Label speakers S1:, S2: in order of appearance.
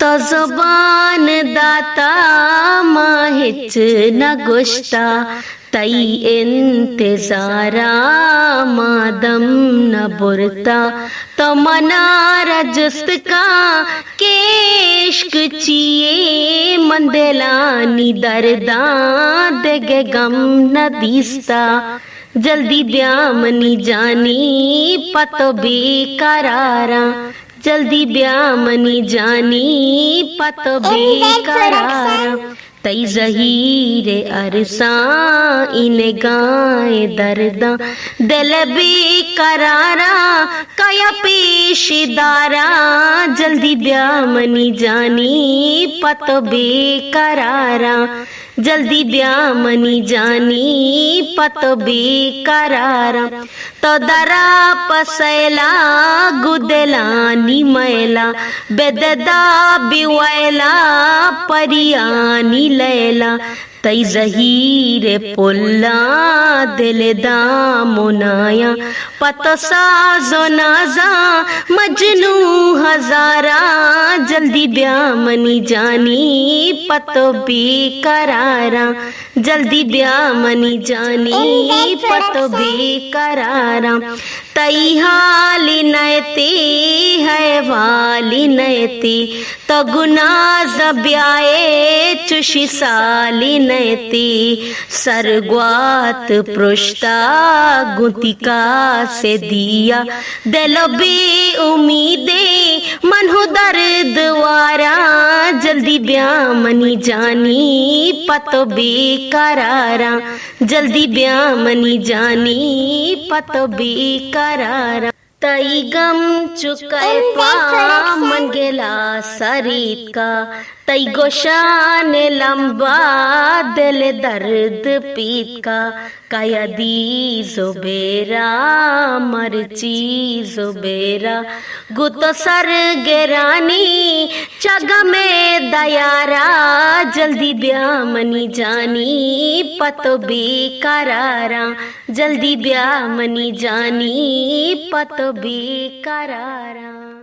S1: तो जुबान दाता माहिच न गुश्ता तई इंतजारा मादम न बुरता तो मनारा जुस्त का केश्क चिए मंदेलानी दर्दा देगे गम न दीस्ता जल्दी ब्यामनी जानी पतो बेकरारा जल्दी ब्यामनी जानी पतो बेकरारा तई जहीरे अरसा इने गाए दर्दा दिल बेकरारा कया पेशदारा जल्दी ब्यामनी जानी पतो बेकरारा जल्दी ब्यामनी जानी पतो बेकरारा तो दरा पसैला गुदलानी मैला बेददा बिवैला परियानी लैला तई जहीरे पुल्ला दिलदा मुनाया पतो साजो नाजा मजनू हजारा जल्दी ब्यामनी जानी पतो बेकरारा जल्दी ब्यामनी जानी पतो बेकरारा तई हाली नयती है वाली नयती तो गुनाज ब्याए चुशी साली नयती सरग्वात पृष्ठा गुतिका से दिया दिलो बे उम्मीदे मनहु दर्द वारा जल्दी ब्यामनी जानी पतो बेकरारा जल्दी ब्यामनी जानी पतो बेकरारा तई गम चुकाए पा मन गेला सरीत का तई गोशान लंबा दिल दर्द पीत का काया दी जुबेरा मरची जुबेरा गुतो सर गेरानी चग में दयारा जल्दी ब्यामनी जानी पतो बेकरारा जल्दी ब्यामनी जानी पतो बेकरारा।